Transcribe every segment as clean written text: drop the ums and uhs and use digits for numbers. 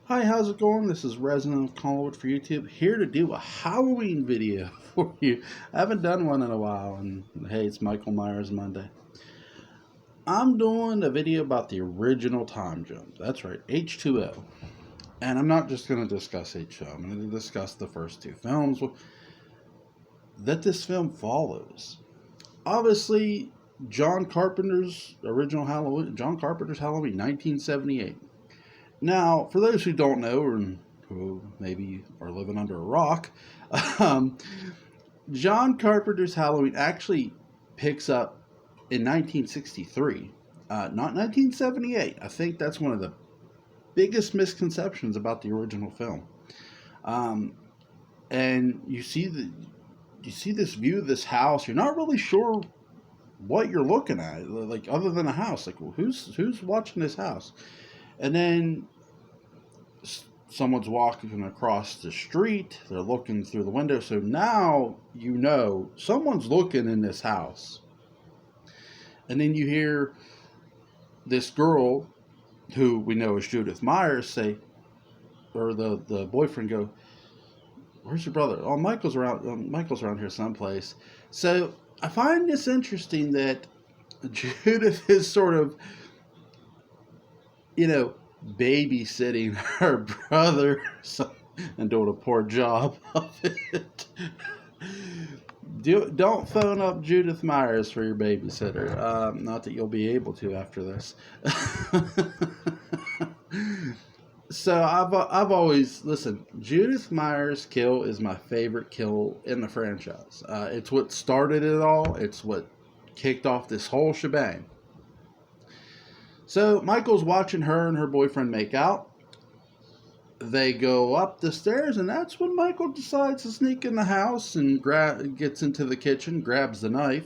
Hi, how's it going? This is Resident of Collingwood for YouTube, here to do a Halloween video for you. I haven't done one in a while, and hey, it's Michael Myers Monday. I'm doing a video about the original time jump. That's right, H20. And I'm not just going to discuss H20, I'm going to discuss the first two films that this film follows. Obviously, John Carpenter's Halloween, 1978. Now, for those who don't know, or who maybe are living under a rock, um, John Carpenter's Halloween actually picks up in 1963, not 1978. I think that's one of the biggest misconceptions about the original film. Um, and you see this view of this house. You're not really sure what you're looking at, like other than a house. Like, well, who's watching this house? And then someone's walking across the street. They're looking through the window. So now you know someone's looking in this house. And then you hear this girl, who we know is Judith Myers, say, or the boyfriend go, "Where's your brother? Oh, Michael's around. Michael's around here someplace." So I find this interesting that Judith is sort of, babysitting her brother and doing a poor job of it. Don't phone up Judith Myers for your babysitter. Not that you'll be able to after this. So I've always listen. Judith Myers' kill is my favorite kill in the franchise. It's what started it all. It's what kicked off this whole shebang. So Michael's watching her and her boyfriend make out. They go up the stairs, and that's when Michael decides to sneak in the house and gets into the kitchen, grabs the knife,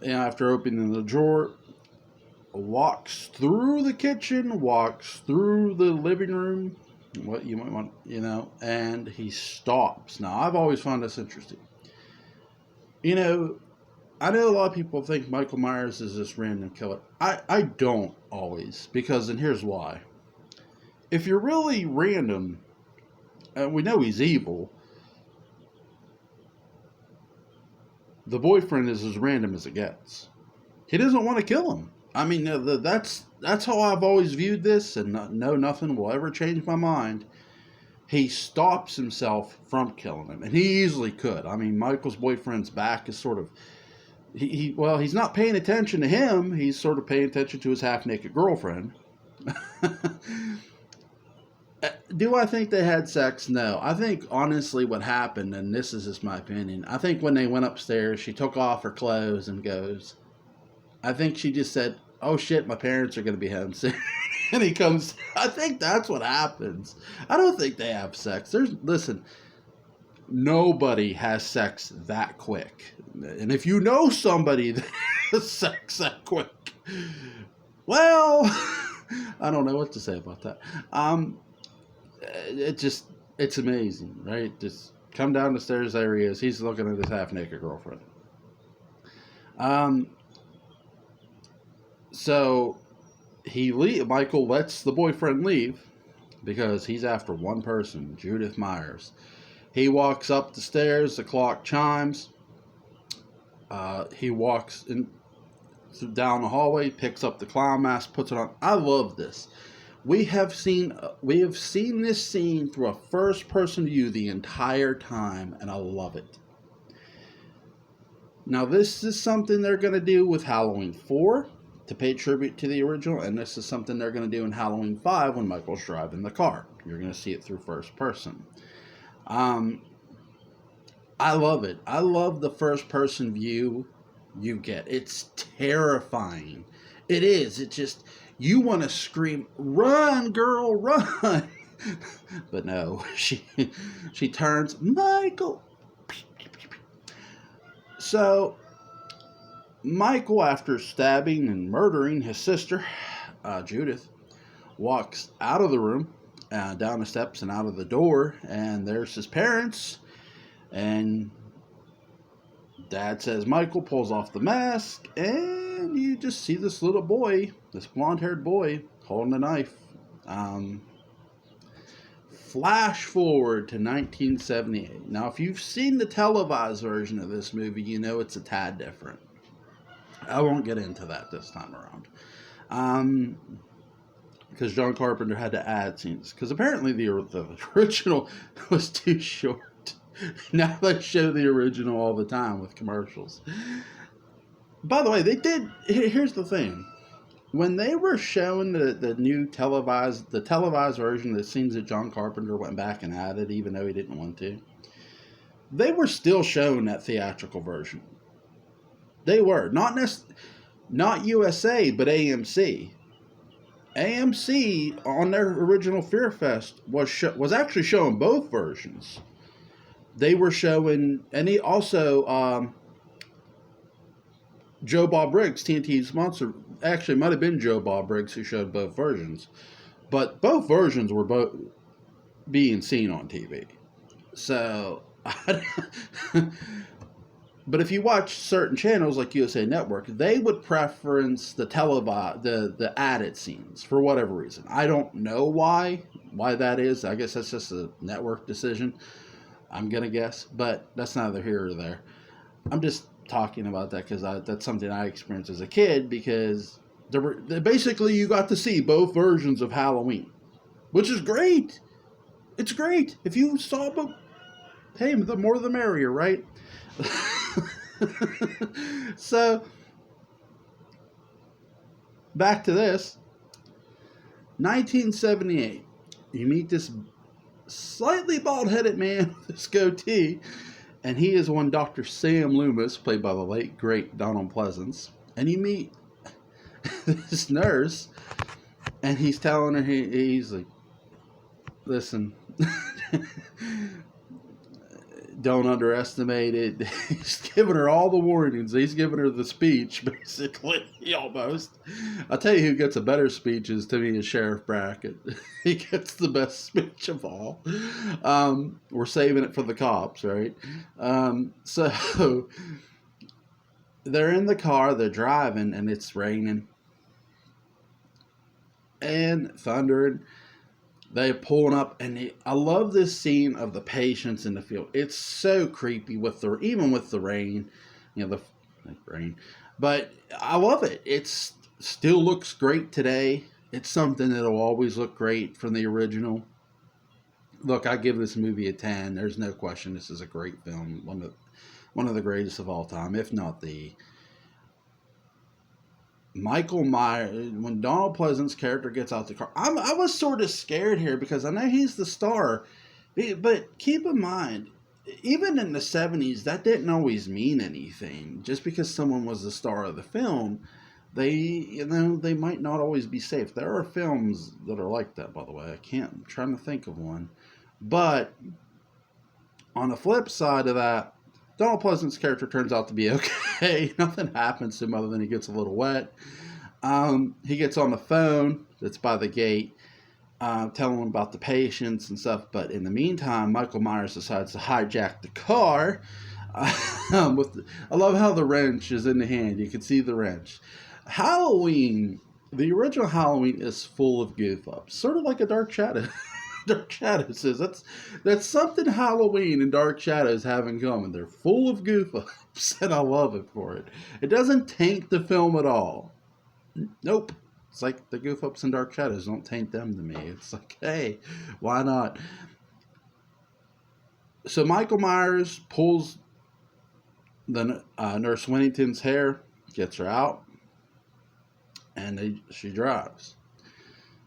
and after opening the drawer, walks through the kitchen, walks through the living room, what you might want, and he stops. Now, I've always found this interesting. I know a lot of people think Michael Myers is this random killer. I don't always, and here's why. If you're really random, and we know he's evil, the boyfriend is as random as it gets. He doesn't want to kill him. I mean, that's how I've always viewed this, and nothing will ever change my mind. He stops himself from killing him, and he easily could. I mean, Michael's boyfriend's back is sort of... he's not paying attention to him. He's sort of paying attention to his half-naked girlfriend. Do I think they had sex? No. I think, honestly, what happened, and this is just my opinion, I think when they went upstairs, she took off her clothes and goes... I think she just said, "Oh shit, my parents are going to be home soon." And he comes... I think that's what happens. I don't think they have sex. Listen... Nobody has sex that quick. And if you know somebody that has sex that quick, well, I don't know what to say about that. It's amazing, right? Just come down the stairs, there he is. He's looking at his half-naked girlfriend. So Michael lets the boyfriend leave because he's after one person, Judith Myers. He walks up the stairs. The clock chimes. He walks down the hallway, picks up the clown mask, puts it on. I love this. We have seen this scene through a first-person view the entire time, and I love it. Now, this is something they're going to do with Halloween 4 to pay tribute to the original, and this is something they're going to do in Halloween 5 when Michael's driving the car. You're going to see it through first person. I love it. I love the first person view you get. It's terrifying. It is. It just, you want to scream, "Run, girl, run!" But no, she turns, "Michael." So Michael, after stabbing and murdering his sister, Judith, walks out of the room, down the steps and out of the door, and there's his parents, and Dad says Michael, pulls off the mask, and you just see this little boy, this blonde-haired boy, holding a knife. flash forward to 1978. Now, if you've seen the televised version of this movie, you know it's a tad different. I won't get into that this time around. Because John Carpenter had to add scenes. Because apparently the original was too short. Now they show the original all the time with commercials. By the way, they did. Here's the thing. When they were showing the new televised version, the scenes that John Carpenter went back and added, even though he didn't want to, they were still showing that theatrical version. They were not USA, but AMC. AMC on their original Fear Fest was actually showing both versions. They were showing, and he also Joe Bob Briggs, TNT's sponsor. Actually, it might have been Joe Bob Briggs who showed both versions, but both versions were both being seen on TV. So, but if you watch certain channels like USA Network, they would preference the added scenes for whatever reason. I don't know why that is. I guess that's just a network decision, I'm gonna guess, but that's neither here or there. I'm just talking about that because that's something I experienced as a kid, because basically you got to see both versions of Halloween, which is great. It's great. If you saw both, hey, the more the merrier, right? So, back to this. 1978. You meet this slightly bald-headed man with this goatee, and he is one Dr. Sam Loomis, played by the late, great Donald Pleasance. And you meet this nurse, and he's telling her, he's like, listen, don't underestimate it. He's giving her all the warnings. He's giving her the speech, basically, almost. I'll tell you who gets a better speech is, to me, is Sheriff Brackett. He gets the best speech of all. We're saving it for the cops, right? So they're in the car, they're driving, and it's raining and thundering. They're pulling up, and I love this scene of the patients in the field. It's so creepy even with the rain, the rain. But I love it. It still looks great today. It's something that'll always look great from the original. Look, I give this movie a 10. There's no question this is a great film. One of the greatest of all time, if not the. Michael Myers, when Donald Pleasance's character gets out the car, I was sort of scared here because I know he's the star, but keep in mind, even in the 70s, that didn't always mean anything. Just because someone was the star of the film, they might not always be safe. There are films that are like that, by the way. I'm trying to think of one. But on the flip side of that, Donald Pleasance's character turns out to be okay. Nothing happens to him other than he gets a little wet. He gets on the phone that's by the gate, telling him about the patients and stuff. But in the meantime, Michael Myers decides to hijack the car. I love how the wrench is in the hand. You can see the wrench. Halloween, the original Halloween, is full of goof ups, sort of like a Dark Shadow. Dark Shadows is. That's something Halloween and Dark Shadows have in common. They're full of goof ups, and I love it for it. It doesn't taint the film at all. Nope. It's like the goof ups and Dark Shadows don't taint them to me. It's like, hey, why not? So Michael Myers pulls the Nurse Winnington's hair, gets her out, and she drives.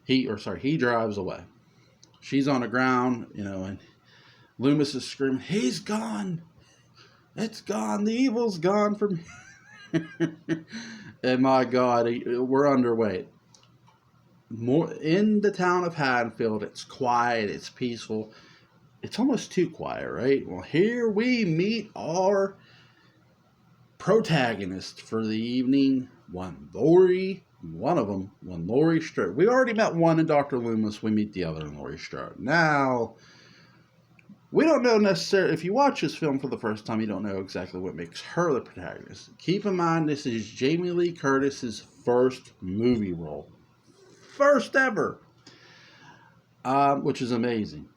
He drives away. She's on the ground, and Loomis is screaming, he's gone. It's gone. The evil's gone from here. And my God, we're underway. More in the town of Haddonfield, it's quiet, it's peaceful. It's almost too quiet, right? Well, here we meet our protagonist for the evening, one Laurie Strode. We already met one in Dr. Loomis. We meet the other in Laurie Strode. Now, we don't know necessarily, if you watch this film for the first time, you don't know exactly what makes her the protagonist. Keep in mind, this is Jamie Lee Curtis's first movie role. First ever. Which is amazing.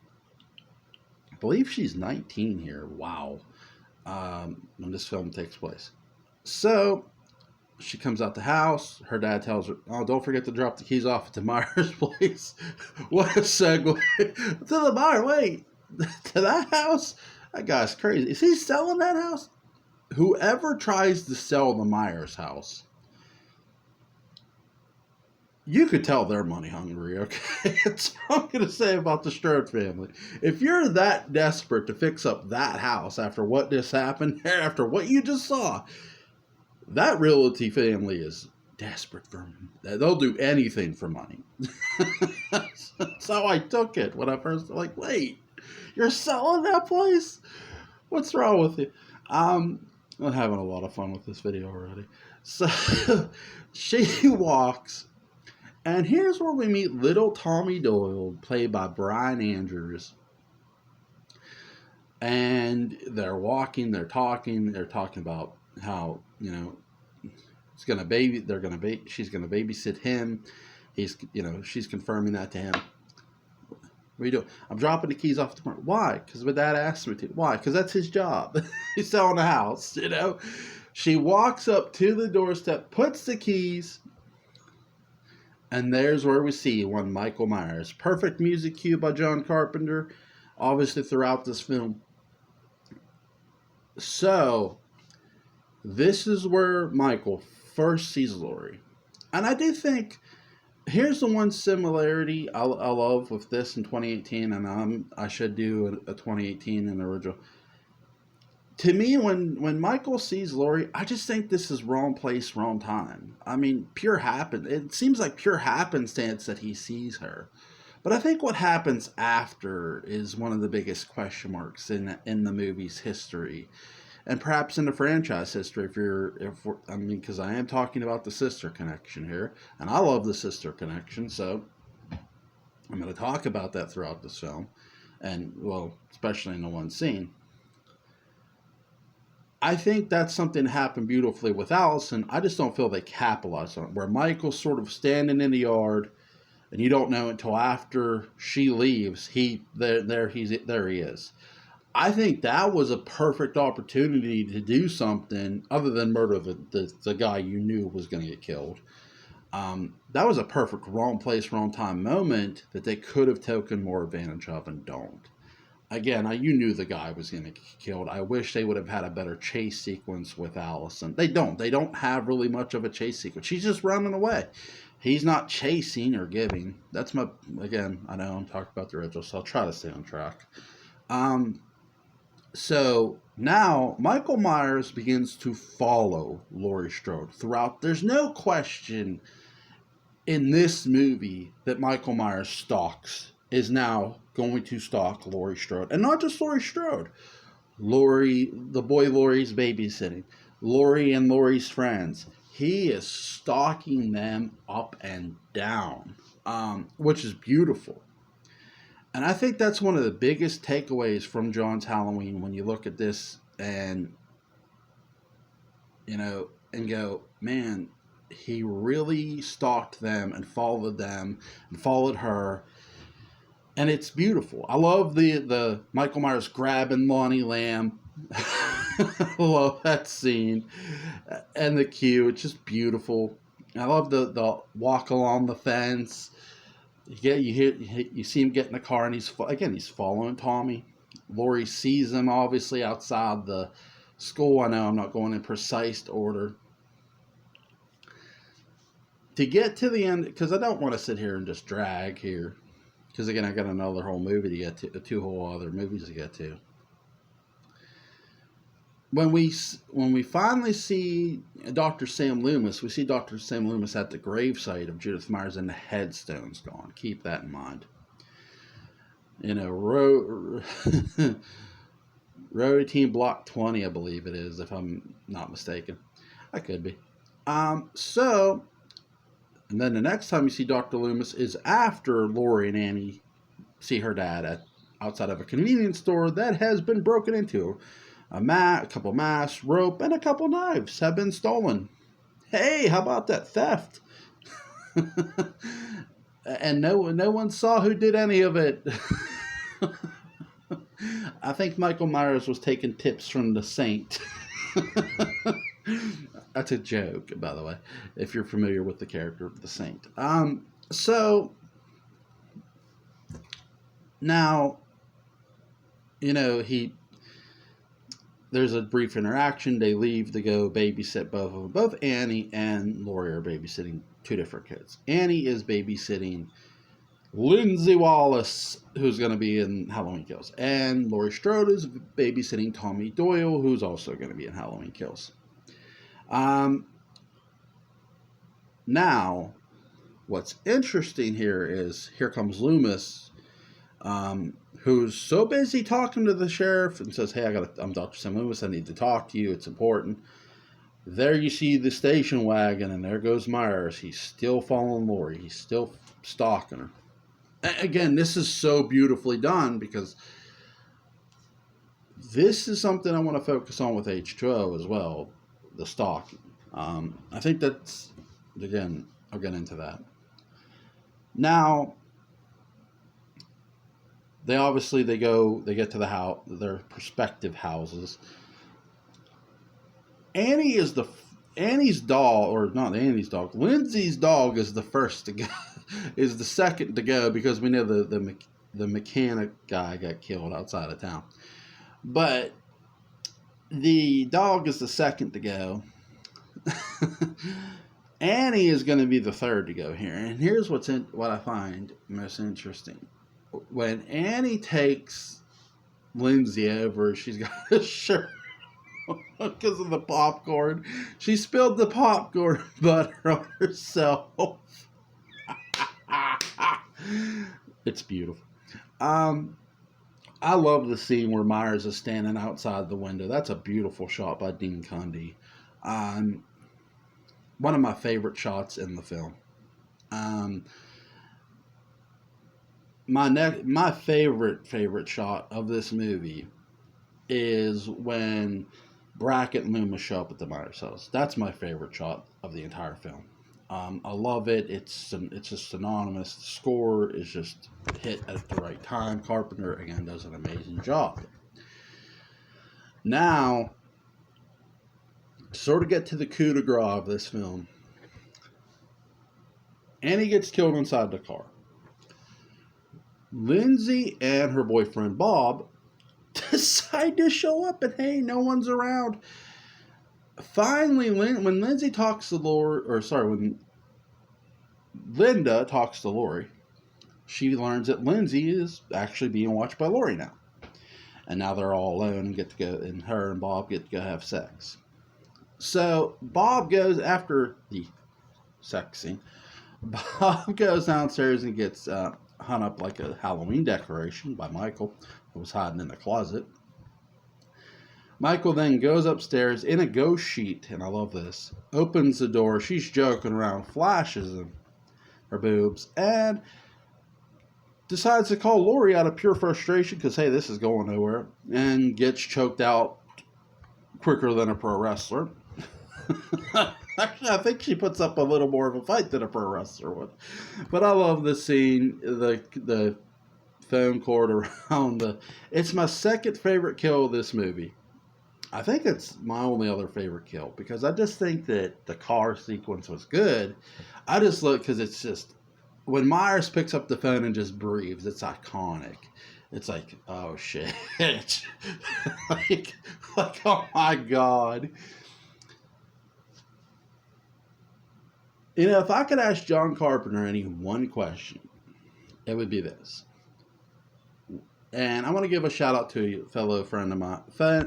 believe she's 19 here. Wow. When this film takes place. So she comes out the house. Her dad tells her, "Oh, don't forget to drop the keys off at the Myers place." What a segue to the Myers. Wait, to that house? That guy's crazy. Is he selling that house? Whoever tries to sell the Myers house, you could tell they're money hungry, okay? That's what I'm going to say about the Strode family. If you're that desperate to fix up that house after what just happened, after what you just saw, that realty family is desperate for money. They'll do anything for money. That's how I took it when I first, like, wait, you're selling that place? What's wrong with you? I'm having a lot of fun with this video already. So she walks, and here's where we meet little Tommy Doyle, played by Brian Andrews. And they're walking, they're talking about how, she's gonna babysit him. She's confirming that to him. What are you doing? I'm dropping the keys off tomorrow. Why? Because my dad asked me to. Why? Because that's his job. He's selling the house, She walks up to the doorstep, puts the keys, and there's where we see one Michael Myers. Perfect music cue by John Carpenter, obviously throughout this film. So, this is where Michael first sees Laurie. And I do think, here's the one similarity I love with this in 2018, and I should do a 2018 in the original. To me, when Michael sees Laurie, I just think this is wrong place, wrong time. I mean, it seems like pure happenstance that he sees her. But I think what happens after is one of the biggest question marks in the movie's history, and perhaps in the franchise history. Because I am talking about the sister connection here, and I love the sister connection, so I'm going to talk about that throughout this film, and especially in the one scene. I think that's something that happened beautifully with Allison. I just don't feel they capitalized on it, where Michael's sort of standing in the yard, and you don't know until after she leaves. There he is. I think that was a perfect opportunity to do something other than murder the guy you knew was going to get killed. That was a perfect wrong place, wrong time moment that they could have taken more advantage of and don't. Again, you knew the guy was going to get killed. I wish they would have had a better chase sequence with Allison. They don't. They don't have really much of a chase sequence. She's just running away. He's not chasing or giving. Again, I know I'm talking about the original, so I'll try to stay on track. So now Michael Myers begins to follow Laurie Strode throughout. There's no question in this movie that Michael Myers is now going to stalk Laurie Strode. And not just Laurie Strode. The boy Laurie's babysitting. Laurie and Laurie's friends. He is stalking them up and down, which is beautiful. And I think that's one of the biggest takeaways from John's Halloween when you look at this and go, man, he really stalked them and followed her. And it's beautiful. I love the Michael Myers grabbing Lonnie Lamb. I love that scene. And the cue, it's just beautiful. I love the walk along the fence. You see him get in the car, and he's following Tommy. Laurie sees him, obviously, outside the school. I know I'm not going in precise order. To get to the end, because I don't want to sit here and just drag here. Because, again, I got another whole movie to get to, 2 whole other movies to get to. When we finally see Dr. Sam Loomis, we see Dr. Sam Loomis at the gravesite of Judith Myers, and the headstone's gone. Keep that in mind. Road Team Block 20, I believe it is, if I'm not mistaken. I could be. And then the next time you see Dr. Loomis is after Laurie and Annie see her dad outside of a convenience store that has been broken into. A couple masks, rope, and a couple knives have been stolen. Hey, how about that theft? And no one saw who did any of it. I think Michael Myers was taking tips from the Saint. That's a joke, by the way, if you're familiar with the character of the Saint. So now, he there's a brief interaction. They leave to go babysit both of them. Both Annie and Laurie are babysitting two different kids. Annie is babysitting Lindsay Wallace, who's going to be in Halloween Kills. And Laurie Strode is babysitting Tommy Doyle, who's also going to be in Halloween Kills. Now, what's interesting here is here comes Loomis, who's so busy talking to the sheriff and says, hey, I'm Dr. Sam Loomis. I need to talk to you. It's important. There you see the station wagon, and there goes Myers. He's still following Laurie. He's still stalking her. Again, this is so beautifully done because this is something I want to focus on with H20 as well, the stalking. I think that's, again, I'll get into that. Now, they get to the house, their prospective houses. Lindsay's dog is the first to go, is the second to go because we know the mechanic guy got killed outside of town. But the dog is the second to go. Annie is going to be the third to go here. And here's what I find most interesting. When Annie takes Lindsay over, she's got a shirt because of the popcorn. She spilled the popcorn butter on herself. It's beautiful. I love the scene where Myers is standing outside the window. That's a beautiful shot by Dean Cundey. One of my favorite shots in the film. My favorite shot of this movie is when Brackett and Loomis show up at the Myers house. That's my favorite shot of the entire film. I love it. It's just synonymous. The score is just hit at the right time. Carpenter, again, does an amazing job. Now, to sort of get to the coup de grace of this film, Annie gets killed inside the car. Lindsay and her boyfriend Bob decide to show up, and hey, no one's around. Finally, when Lindsay talks to when Linda talks to Laurie, she learns that Lindsay is actually being watched by Laurie now. And now they're all alone and her and Bob get to go have sex. So Bob goes, after the sex scene, Bob goes downstairs and gets hung up like a Halloween decoration by Michael, who was hiding in the closet. Michael then goes upstairs in a ghost sheet, and I love this, opens the door, she's joking around, flashes her boobs, and decides to call Laurie out of pure frustration because, hey, this is going nowhere, and gets choked out quicker than a pro wrestler. Actually, I think she puts up a little more of a fight than a pro wrestler would. But I love the scene, the phone cord around It's my second favorite kill of this movie. I think it's my only other favorite kill because I just think that the car sequence was good. I just look because it's just, when Myers picks up the phone and just breathes, it's iconic. It's like, oh shit. like, oh my God. If I could ask John Carpenter any one question, it would be this. And I want to give a shout out to a fellow friend of mine,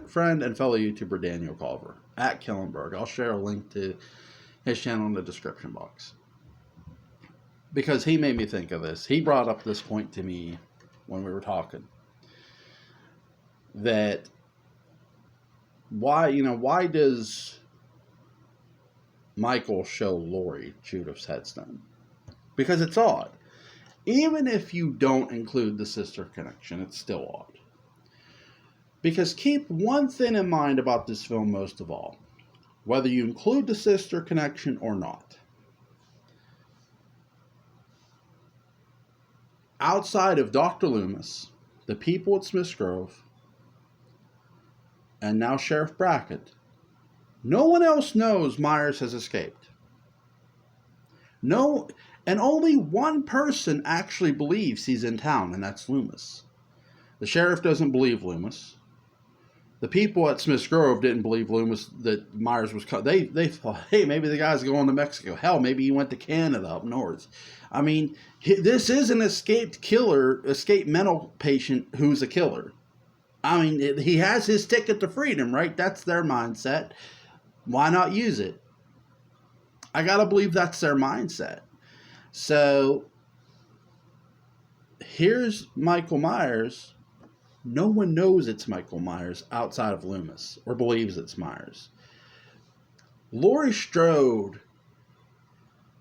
friend and fellow YouTuber Daniel Culver at Killenberg. I'll share a link to his channel in the description box. Because he made me think of this. He brought up this point to me when we were talking. That why does Michael show Laurie Judith's headstone? Because it's odd. Even if you don't include the sister connection, it's still odd. Because keep one thing in mind about this film most of all. Whether you include the sister connection or not. Outside of Dr. Loomis, the people at Smith's Grove, and now Sheriff Brackett. No one else knows Myers has escaped. No, and only one person actually believes he's in town, and that's Loomis. The sheriff doesn't believe Loomis. The people at Smith's Grove didn't believe Loomis that Myers was caught. They thought, hey, maybe the guy's going to Mexico. Hell, maybe he went to Canada up north. I mean, this is an escaped mental patient who's a killer. I mean, he has his ticket to freedom, right? That's their mindset. Why not use it? I gotta believe that's their mindset. So here's Michael Myers. No one knows it's Michael Myers outside of Loomis, or believes it's Myers. Laurie Strode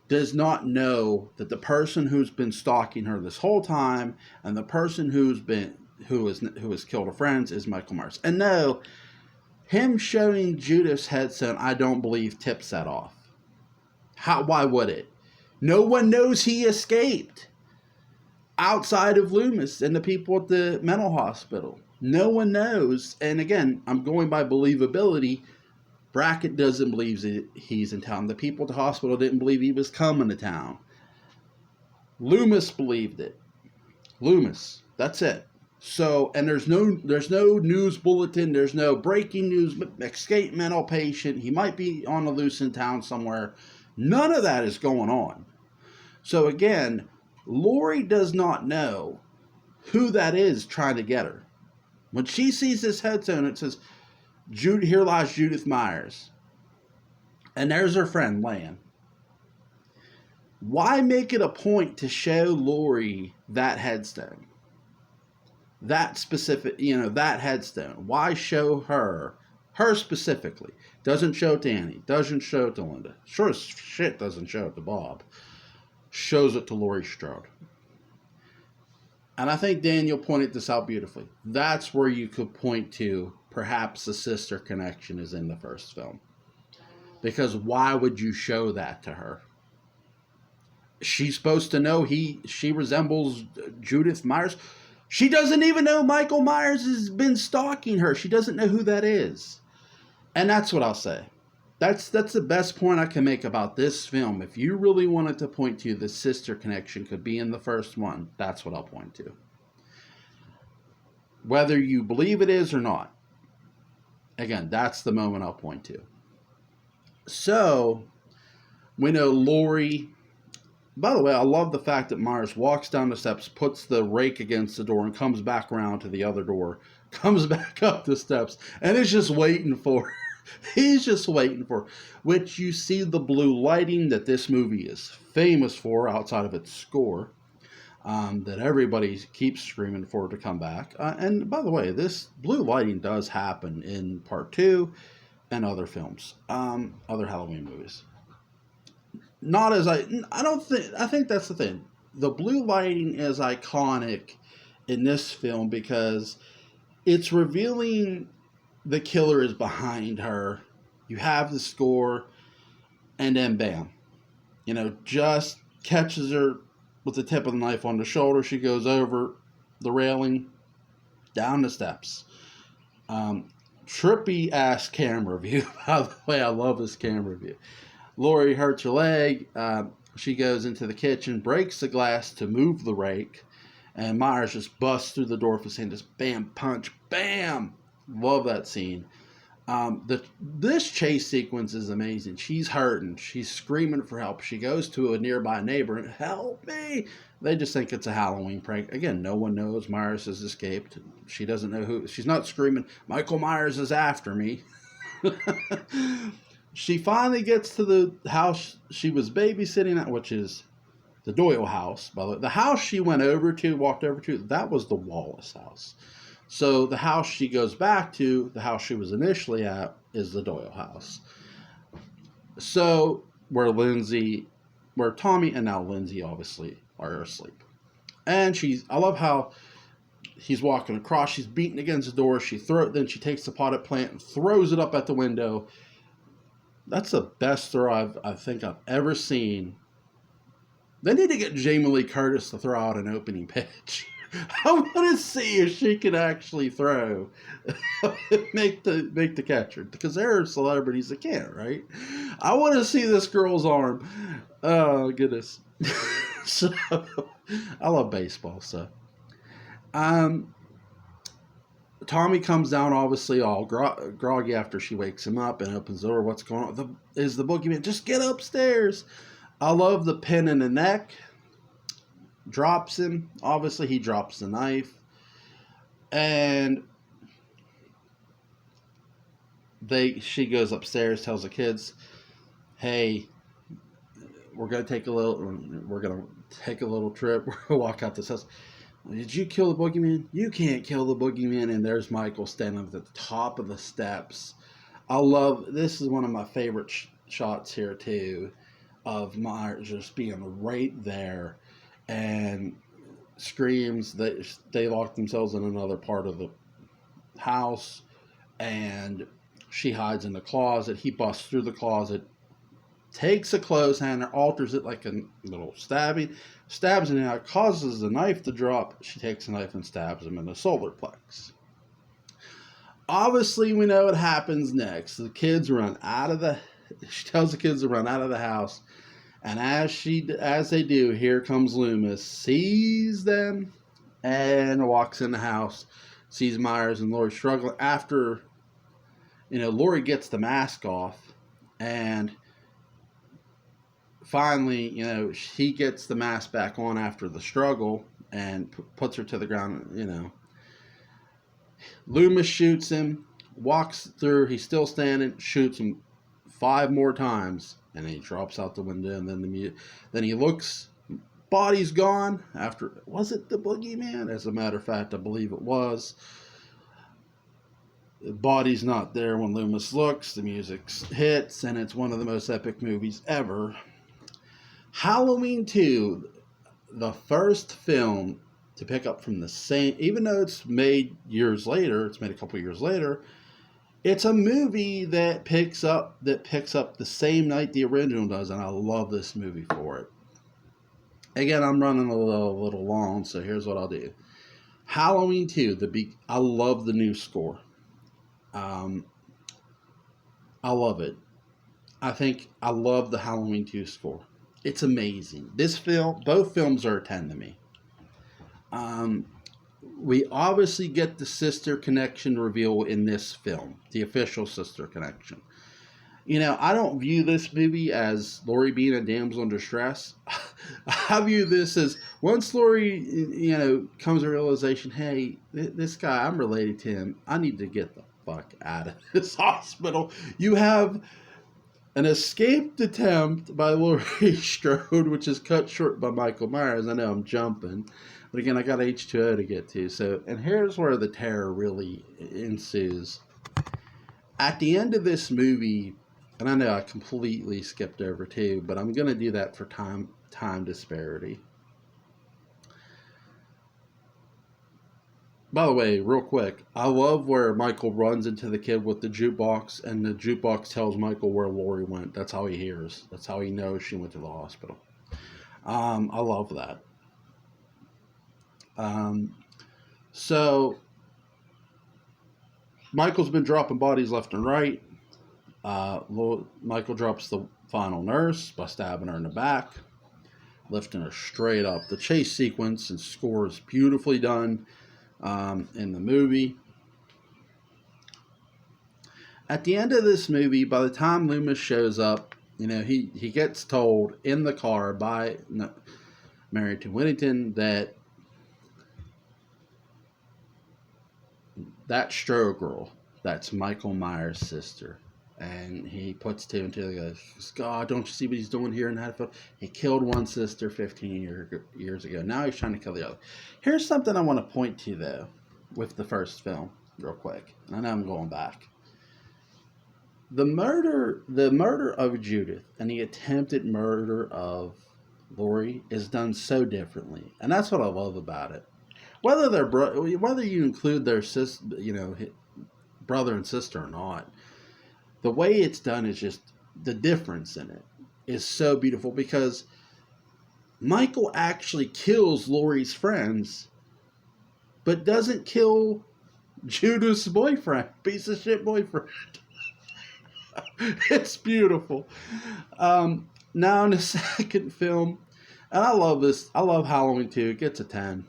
does not know that the person who's been stalking her this whole time and the person who has killed her friends is Michael Myers. And no, him showing Judith's headstone, I don't believe tips that off. Why would it? No one knows he escaped outside of Loomis and the people at the mental hospital. No one knows. And again, I'm going by believability. Brackett doesn't believe he's in town. The people at the hospital didn't believe he was coming to town. Loomis believed it. Loomis. That's it. So, and there's no news bulletin. There's no breaking news. Escaped mental patient. He might be on the loose in town somewhere. None of that is going on. So again, Laurie does not know who that is trying to get her. When she sees this headstone, it says, here lies Judith Myers. And there's her friend, Lan. Why make it a point to show Laurie that headstone? That specific, that headstone. Why show her specifically? Doesn't show it to Annie. Doesn't show it to Linda. Sure as shit doesn't show it to Bob. Shows it to Laurie Strode. And I think Daniel pointed this out beautifully. That's where you could point to perhaps the sister connection is in the first film. Because why would you show that to her? She's supposed to know she resembles Judith Myers. She doesn't even know Michael Myers has been stalking her. She doesn't know who that is. And that's what I'll say. That's the best point I can make about this film. If you really wanted to point to the sister connection could be in the first one, that's what I'll point to. Whether you believe it is or not. Again, that's the moment I'll point to. So, we know Laurie. By the way, I love the fact that Myers walks down the steps, puts the rake against the door, and comes back around to the other door, comes back up the steps, and is just waiting for her. He's just waiting for her. Which you see the blue lighting that this movie is famous for outside of its score, that everybody keeps screaming for to come back. And by the way, this blue lighting does happen in Part 2 and other films, other Halloween movies. I think that's the thing. The blue lighting is iconic in this film because it's revealing the killer is behind her. You have the score, and then bam. Just catches her with the tip of the knife on the shoulder. She goes over the railing, down the steps. Trippy ass camera view. By the way, I love this camera view. Laurie hurts her leg. She goes into the kitchen, breaks the glass to move the rake, and Myers just busts through the door for saying just bam, punch, bam. Love that scene. This chase sequence is amazing. She's hurting. She's screaming for help. She goes to a nearby neighbor and, help me. They just think it's a Halloween prank. Again, no one knows Myers has escaped. She doesn't know who. She's not screaming, Michael Myers is after me. She finally gets to the house she was babysitting at, which is the Doyle house. By the way, the house she walked over to, that was the Wallace house. So the house she goes back to, the house she was initially at, is the Doyle house. So where Tommy and now Lindsay obviously are asleep. And I love how he's walking across, she's beating against the door, then she takes the potted plant and throws it up at the window. That's the best throw I think I've ever seen. They need to get Jamie Lee Curtis to throw out an opening pitch. I want to see if she can actually throw, make the catcher, because there are celebrities that can't, right? I want to see this girl's arm. Oh goodness. So I love baseball. So um, Tommy comes down, obviously all groggy after she wakes him up and opens the door. What's going on? Is the boogeyman? Just get upstairs. I love the pin in the neck. Drops him. Obviously, he drops the knife. And she goes upstairs, tells the kids, "Hey, we're gonna take a little trip. We're gonna walk out this house. Did you kill the boogeyman? You can't kill the boogeyman." And there's Michael standing at the top of the steps. This is one of my favorite shots here too, of Myers just being right there, and screams that they lock themselves in another part of the house, and she hides in the closet. He busts through the closet, takes a clothes hanger, alters it like a little stabbing, stabs him out, causes the knife to drop. She takes a knife and stabs him in the solar plex. Obviously, we know what happens next. She tells the kids to run out of the house, and as they do, here comes Loomis, sees them, and walks in the house, sees Myers and Laurie struggling. After, Laurie gets the mask off, and finally, he gets the mask back on after the struggle and puts her to the ground. Loomis shoots him, walks through, he's still standing, shoots him 5 more times, and then he drops out the window, and then he looks, body's gone. Was it the boogeyman? As a matter of fact, I believe it was. The body's not there when Loomis looks, the music hits, and it's one of the most epic movies ever. Halloween 2, the first film to pick up from the same, even though it's made a couple years later, it's a movie that picks up the same night the original does, and I love this movie for it. Again, I'm running a little long, so here's what I'll do. Halloween 2, I love the new score. I love it. I love the Halloween 2 score. It's amazing. Both films are a 10 to me. We obviously get the sister connection reveal in this film, the official sister connection. I don't view this movie as Laurie being a damsel in distress. I view this as once Laurie, comes to realization, hey, this guy, I'm related to him. I need to get the fuck out of this hospital. You have an escaped attempt by Laurie Strode, which is cut short by Michael Myers. I know I'm jumping. But again, I got H20 to get to. And here's where the terror really ensues. At the end of this movie, and I know I completely skipped over too, but I'm going to do that for time disparity. By the way, real quick, I love where Michael runs into the kid with the jukebox, and the jukebox tells Michael where Laurie went. That's how he hears. That's how he knows she went to the hospital. I love that. So Michael's been dropping bodies left and right. Michael drops the final nurse by stabbing her in the back, lifting her straight up. The chase sequence and score is beautifully done in the movie. At the end of this movie, by the time Loomis shows up, he gets told in the car by Mary to Whittington that Strode girl, that's Michael Myers' sister. And he puts two and two together. He goes, God, don't you see what he's doing here in Hatfield? He killed one sister 15 years ago. Now he's trying to kill the other. Here's something I want to point to, though, with the first film, real quick. I know I'm going back. The murder of Judith and the attempted murder of Laurie is done so differently. And that's what I love about it. Whether you include their brother and sister or not, the way it's done is just, the difference in it is so beautiful, because Michael actually kills Laurie's friends but doesn't kill Judah's boyfriend, piece of shit boyfriend. It's beautiful. Now in the second film, and I love this. I love Halloween 2. It gets a 10.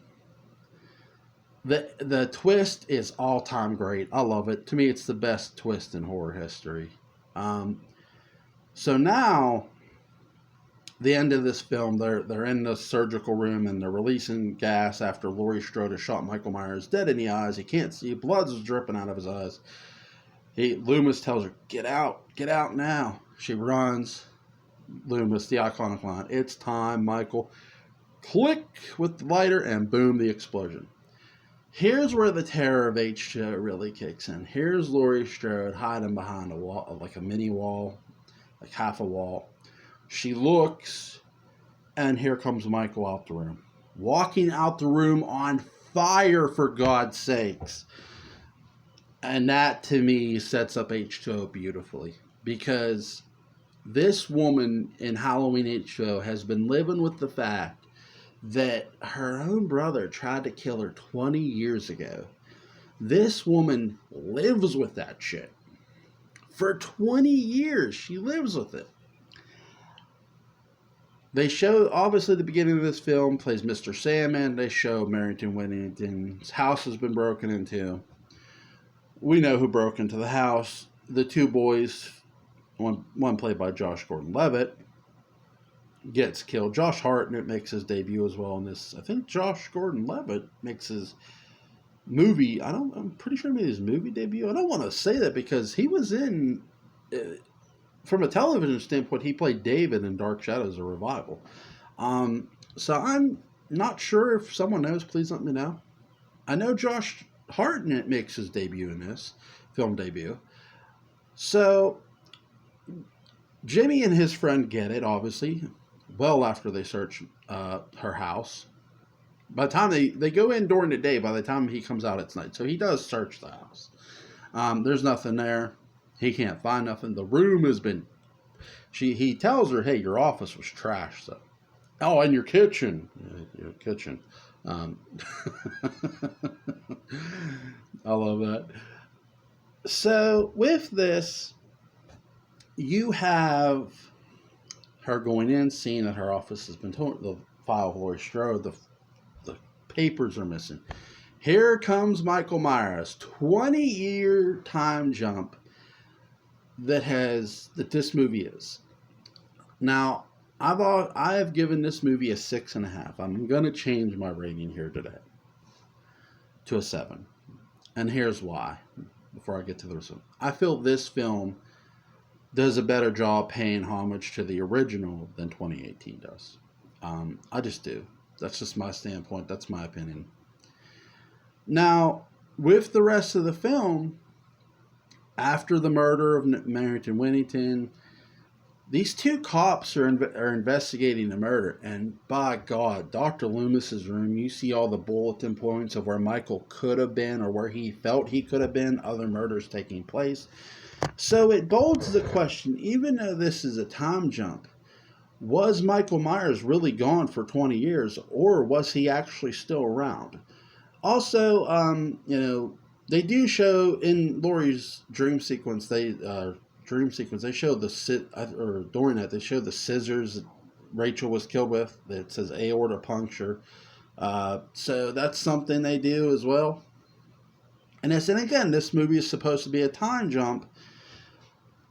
The twist is all time great. I love it. To me, it's the best twist in horror history. Um, so now, the end of this film, they're in the surgical room and they're releasing gas after Laurie Strode has shot Michael Myers dead in the eyes. He can't see. Blood's dripping out of his eyes. Loomis tells her, get out now. She runs. Loomis, the iconic line, it's time, Michael. Click with the lighter and boom, the explosion. Here's where the terror of H2O really kicks in. Here's Laurie Strode hiding behind a wall, like a mini wall, like half a wall. She looks, and here comes Michael out the room. Walking out the room on fire, for God's sakes. And that, to me, sets up H2O beautifully. Because this woman in Halloween H2O has been living with the fact that her own brother tried to kill her 20 years ago. This woman lives with that shit. For 20 years, she lives with it. They show, obviously, the beginning of this film plays Mr. Sandman. They show Barrington Whittington's house has been broken into. We know who broke into the house. The two boys, one played by Josh Gordon-Levitt, gets killed. Josh Hartnett makes his debut as well in this. I think Josh Gordon-Levitt makes his movie. I'm pretty sure he made his movie debut. I don't want to say that because he was in, from a television standpoint, he played David in Dark Shadows: A Revival. So I'm not sure if someone knows. Please let me know. I know Josh Hartnett makes his debut in this film debut. So Jimmy and his friend get it, obviously, well after they search her house. By the time they go in during the day, by the time he comes out, it's night. So he does search the house. There's nothing there. He can't find nothing. The room has been... He tells her, hey, your office was trashed. So, oh, and your kitchen. Yeah, your kitchen. I love that. So with this, you have her going in, seeing that her office has been torn. The file of Laurie Strode, the papers are missing. Here comes Michael Myers, 20-year time jump that this movie is. Now, I have given this movie a 6.5. I'm going to change my rating here today to a 7. And here's why, before I get to the rest of it. I feel this film does a better job paying homage to the original than 2018 does. I just do. That's just my standpoint. That's my opinion. Now, with the rest of the film, after the murder of Barrington Whittington, these two cops are investigating the murder, and by God, Dr. Loomis's room, you see all the bulletin points of where Michael could have been or where he felt he could have been, other murders taking place. So it bolds the question, even though this is a time jump, was Michael Myers really gone for 20 years, or was he actually still around? Also, they do show in Laurie's dream sequence, they show during that, they show the scissors that Rachel was killed with that says aorta puncture. So that's something they do as well. And again, this movie is supposed to be a time jump.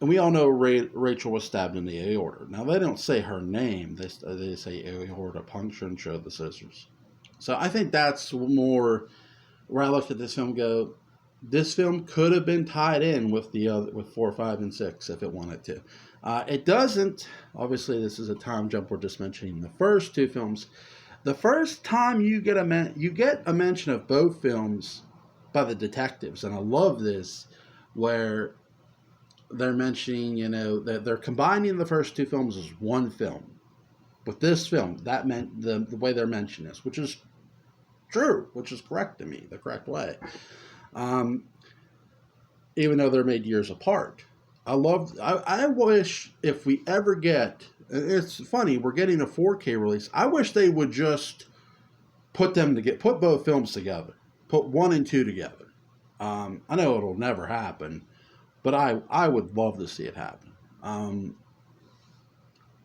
And we all know Rachel was stabbed in the aorta. Now, they don't say her name. They say aorta puncture and show the scissors. So I think that's more where I looked at this film and go, this film could have been tied in with with 4, 5, and 6 if it wanted to. It doesn't. Obviously, this is a time jump. We're just mentioning the first two films. The first time you get a mention of both films by the detectives, and I love this, where they're mentioning, that they're combining the first two films as one film. With this film, that meant the way they're mentioning this, which is true, which is correct to me, the correct way. Even though they're made years apart. I wish if we ever get, it's funny, we're getting a 4K release. I wish they would just put both films together. put 1 and 2 together. I know it'll never happen, but I would love to see it happen.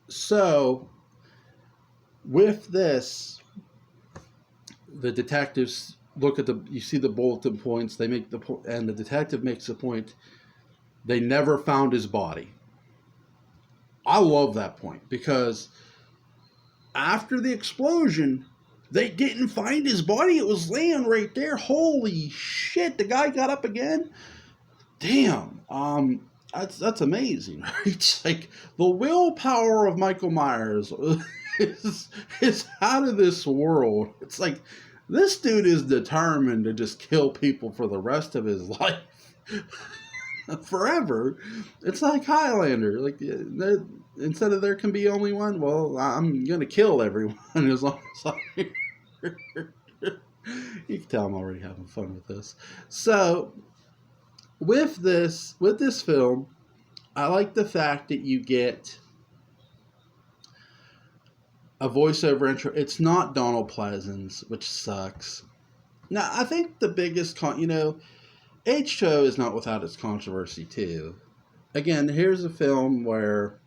So with this, the detectives look at you see the bulletin points. They make the point, and the detective makes the point. They never found his body. I love that point because after the explosion, they didn't find his body. It was laying right there. Holy shit! The guy got up again. Damn. That's amazing, right? It's like the willpower of Michael Myers is out of this world. It's like this dude is determined to just kill people for the rest of his life. Forever. It's like Highlander. Like instead of there can be only one, well, I'm gonna kill everyone as long as I. You can tell I'm already having fun with this. So with this film, I like the fact that you get a voiceover intro. It's not Donald Pleasance, which sucks. Now I think the biggest H20 is not without its controversy too. Again, here's a film where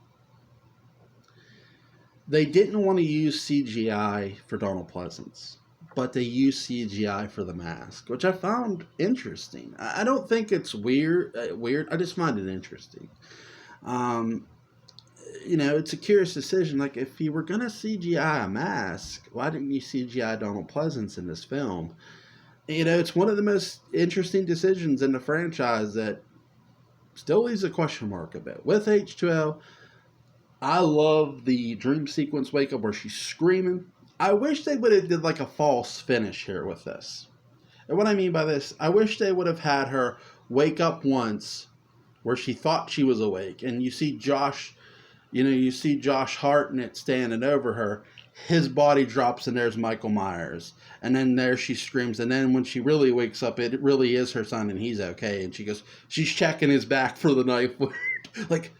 they didn't want to use CGI for Donald Pleasance, but they used CGI for the mask, which I found interesting. I don't think it's weird. I just find it interesting. It's a curious decision. Like, if you were gonna CGI a mask, why didn't you CGI Donald Pleasance in this film? It's one of the most interesting decisions in the franchise that still leaves a question mark a bit. With H20, I love the dream sequence wake up where she's screaming. I wish they would have did like a false finish here with this. And what I mean by this, I wish they would have had her wake up once where she thought she was awake, and you see Josh Hartnett standing over her. His body drops and there's Michael Myers. And then there she screams. And then when she really wakes up, it really is her son and he's okay. And she's checking his back for the knife wound. Like,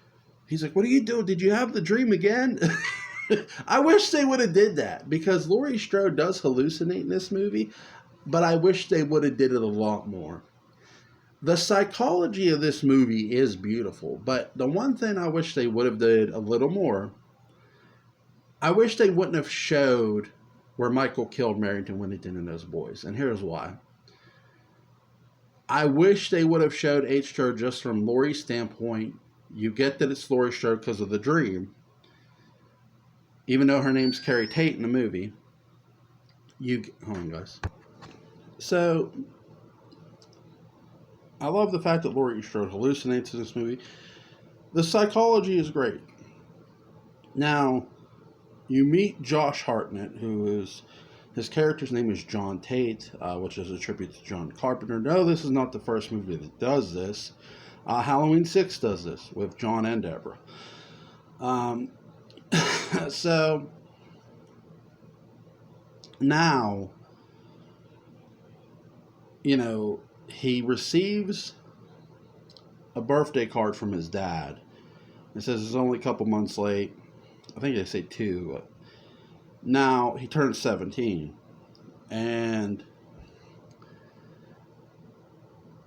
he's like, what are you doing? Did you have the dream again? I wish they would have did that because Laurie Strode does hallucinate in this movie. But I wish they would have did it a lot more. The psychology of this movie is beautiful. But the one thing I wish they would have did a little more, I wish they wouldn't have showed where Michael killed Marrington, Whittington, and those boys. And here's why. I wish they would have showed H20 just from Laurie's standpoint. You get that it's Laurie Strode because of the dream. Even though her name's Carrie Tate in the movie. Hold on, guys. So, I love the fact that Laurie Strode hallucinates in this movie. The psychology is great. Now, you meet Josh Hartnett, his character's name is John Tate, which is a tribute to John Carpenter. No, this is not the first movie that does this. Halloween 6 does this with John and Deborah. So, now, he receives a birthday card from his dad. It says it's only a couple months late. I think they say 2. But now he turns 17, and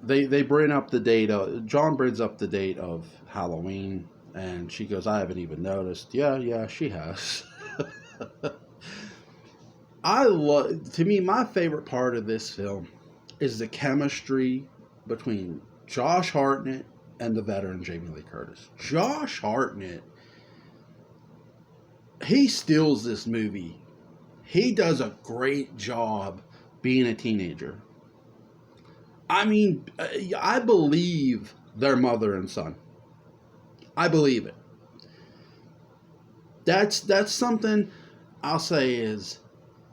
they bring up the date. John brings up the date of Halloween, and she goes, "I haven't even noticed." Yeah, she has. To me, my favorite part of this film is the chemistry between Josh Hartnett and the veteran Jamie Lee Curtis. Josh Hartnett, he steals this movie. He does a great job being a teenager. I mean, I believe they're mother and son. I believe it. That's something I'll say is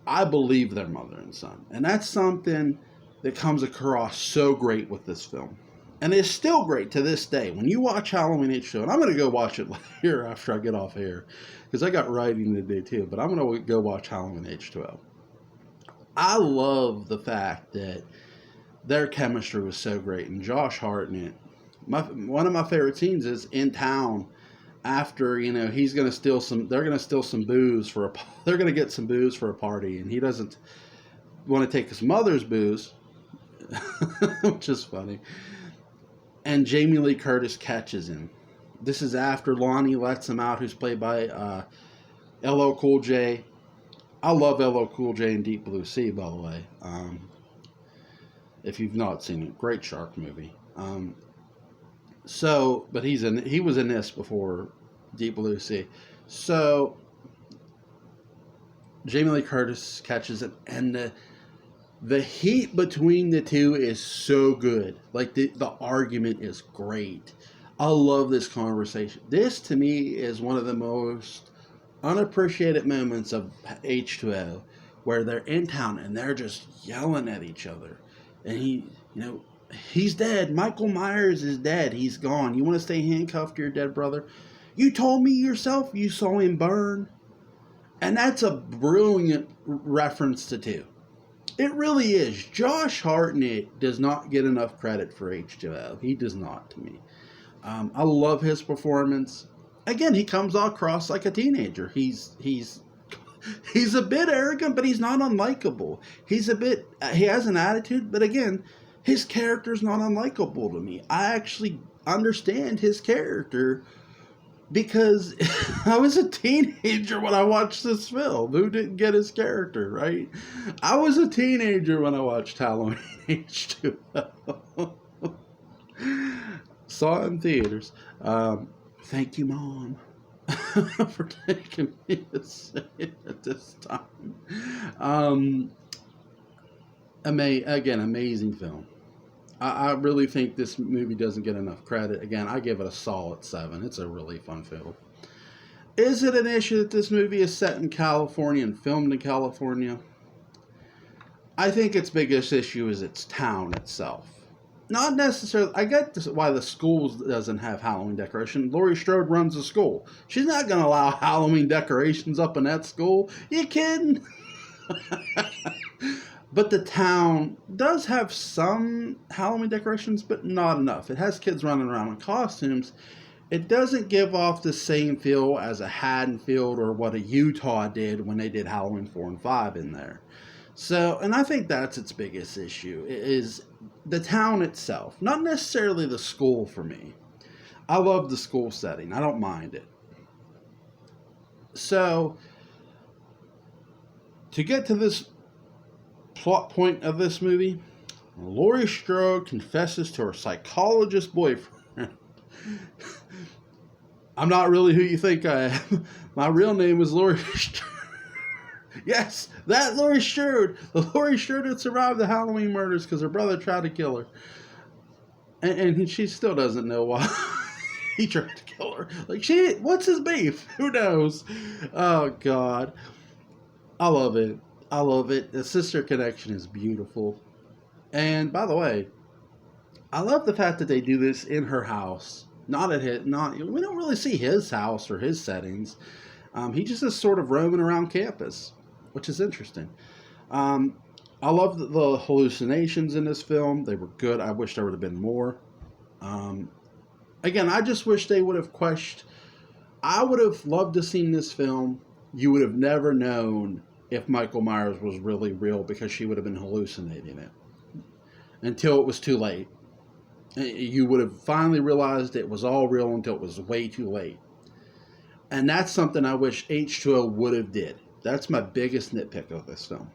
I believe they're mother and son. And that's something that comes across so great with this film. And it's still great to this day. When you watch Halloween H20, and I'm going to go watch it later after I get off here, because I got writing today too, but I'm going to go watch Halloween H20. I love the fact that their chemistry was so great. And Josh Hartnett, one of my favorite scenes is in town after, he's going to steal they're going to steal some booze they're going to get some booze for a party, and he doesn't want to take his mother's booze. which is funny. And Jamie Lee Curtis catches him. This is after Lonnie lets him out, who's played by LL Cool J. I love LL Cool J in Deep Blue Sea, by the way. If you've not seen it, great shark movie. But he was in this before Deep Blue Sea. So Jamie Lee Curtis catches it, and the heat between the two is so good. Like the argument is great. I love this conversation. This to me is one of the most unappreciated moments of H2O, where they're in town and they're just yelling at each other. And he's dead. Michael Myers is dead. He's gone. You want to stay handcuffed to your dead brother? You told me yourself you saw him burn. And that's a brilliant reference to two. It really is. Josh Hartnett does not get enough credit for H2O. He does not, to me. I love his performance. Again, he comes across like a teenager. He's a bit arrogant, but he's not unlikable. He has an attitude, but again, his character's not unlikable to me. I actually understand his character because I was a teenager when I watched this film. Who didn't get his character, right? I was a teenager when I watched Halloween H2O. Saw it in theaters. Thank you, Mom, for taking me to see it at this time. Again, amazing film. I really think this movie doesn't get enough credit. Again, I give it a solid 7. It's a really fun film. Is it an issue that this movie is set in California and filmed in California? I think its biggest issue is its town itself. Not necessarily. I get why the school doesn't have Halloween decorations. Laurie Strode runs the school. She's not going to allow Halloween decorations up in that school. You kidding? But the town does have some Halloween decorations, but not enough. It has kids running around in costumes. It doesn't give off the same feel as a Haddonfield or what a Utah did when they did Halloween 4 and 5 in there. So, and I think that's its biggest issue, is the town itself. Not necessarily the school for me. I love the school setting. I don't mind it. So, to get to this plot point of this movie, Laurie Strode confesses to her psychologist boyfriend. I'm not really who you think I am. My real name is Laurie Strode. Yes, that Laurie Strode. The Laurie Strode that survived the Halloween murders because her brother tried to kill her. And she still doesn't know why he tried to kill her. Like, what's his beef? Who knows? Oh, God. I love it. I love it. The sister connection is beautiful. And, by the way, I love the fact that they do this in her house. We don't really see his house or his settings. He just is sort of roaming around campus, which is interesting. I love the hallucinations in this film. They were good. I wish there would have been more. Again, I just wish they would have questioned. I would have loved to have seen this film. You would have never known if Michael Myers was really real because she would have been hallucinating it until it was too late. You would have finally realized it was all real until it was way too late. And that's something I wish H2O would have did. That's my biggest nitpick of this film.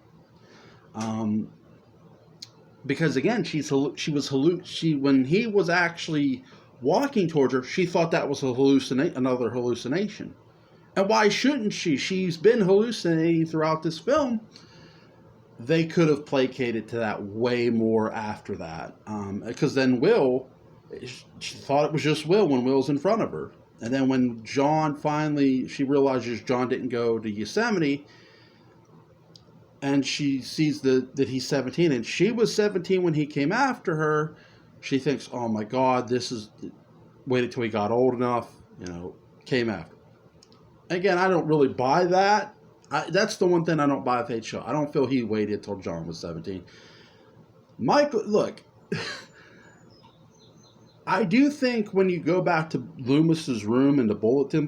Because again, when he was actually walking towards her, she thought that was another hallucination. And why shouldn't she? She's been hallucinating throughout this film. They could have placated to that way more after that. Because then she thought it was just Will when Will's in front of her. And then when she realizes John didn't go to Yosemite, and she sees that he's 17, and she was 17 when he came after her, she thinks, oh my God, waited till he got old enough, came after. Again, I don't really buy that. That's the one thing I don't buy with H2O. I don't feel he waited till John was 17. Michael, look, I do think when you go back to Loomis's room in the bulletin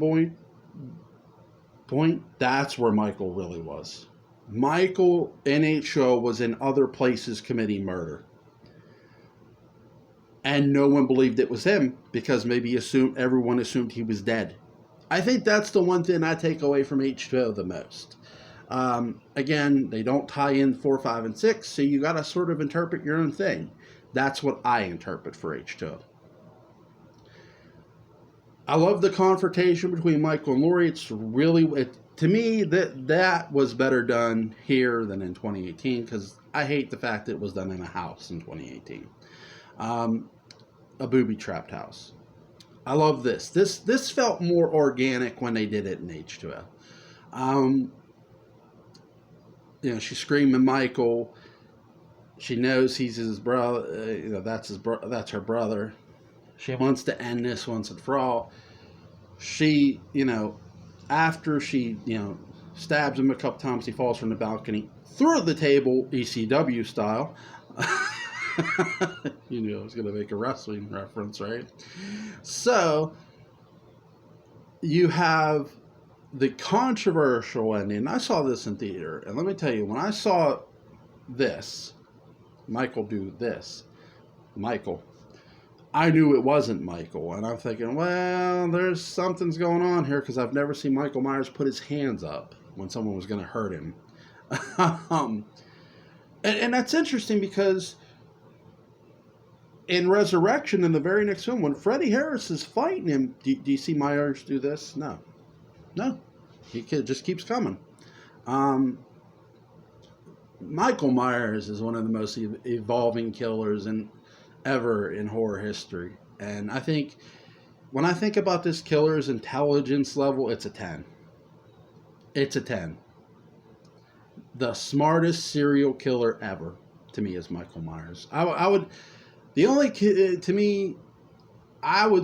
point, that's where Michael really was. Michael in H2O was in other places committing murder. and no one believed it was him because maybe everyone assumed he was dead. I think that's the one thing I take away from H2O the most. Again, they don't tie in 4, 5, and 6, so you got to sort of interpret your own thing. That's what I interpret for H2O. I love the confrontation between Michael and Laurie. It's really, to me, that was better done here than in 2018 because I hate the fact that it was done in a house in 2018. A booby-trapped house. I love this. This felt more organic when they did it in H2O. She's screaming Michael. She knows he's his brother. That's her brother. She wants to end this once and for all. She, after she, stabs him a couple times, he falls from the balcony through the table, ECW style. You knew I was going to make a wrestling reference, right? So, you have the controversial ending. I saw this in theater, and let me tell you, when I saw this, Michael do this, I knew it wasn't Michael, and I'm thinking, well, there's something's going on here because I've never seen Michael Myers put his hands up when someone was going to hurt him. And that's interesting because in Resurrection, in the very next film, when Freddie Harris is fighting him, do you see Myers do this? No. He just keeps coming. Michael Myers is one of the most evolving killers ever in horror history. And I think, when I think about this killer's intelligence level, it's a 10. It's a 10. The smartest serial killer ever, to me, is Michael Myers. I would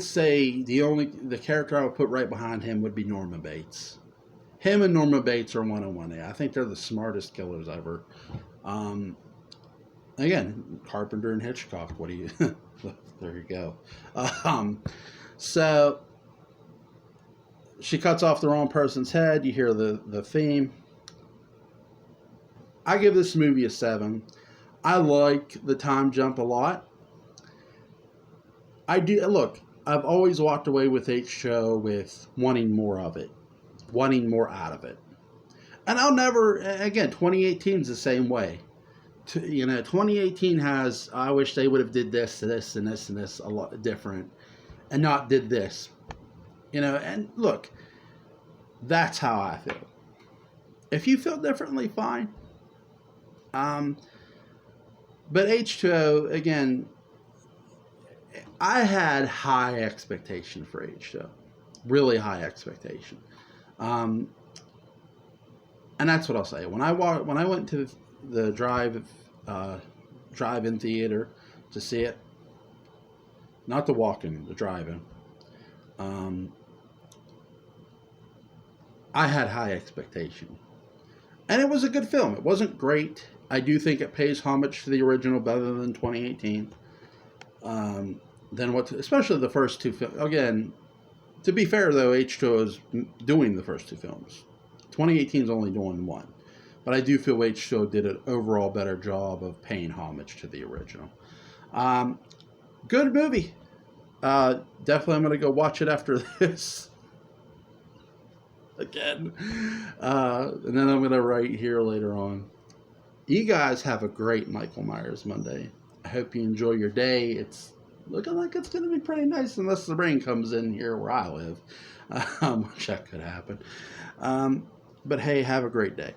say the character I would put right behind him would be Norman Bates. Him and Norman Bates are 1-on-1. I think they're the smartest killers ever. Again, Carpenter and Hitchcock. What do you? There you go. So she cuts off the wrong person's head. You hear the theme. I give this movie a 7. I like the time jump a lot. I do. Look, I've always walked away with H2O with wanting more of it, wanting more out of it. And I'll never, again, 2018 is the same way. 2018 has, I wish they would have did this, and this, and this a lot different, and not did this. And look, that's how I feel. If you feel differently, fine. But H2O, again, I had high expectation for H2O. Really high expectation. And that's what I'll say. When I went to the drive-in theater to see it, not the walk-in, the drive-in, I had high expectation. And it was a good film. It wasn't great. I do think it pays homage to the original better than 2018. Especially the first two films. Again, to be fair though, H2O is doing the first two films. 2018 is only doing one. But I do feel H2O did an overall better job of paying homage to the original. Good movie. Definitely I'm going to go watch it after this. Again. And then I'm going to write here later on. You guys have a great Michael Myers Monday. I hope you enjoy your day. It's looking like it's going to be pretty nice unless the rain comes in here where I live. Which that could happen. But hey, have a great day.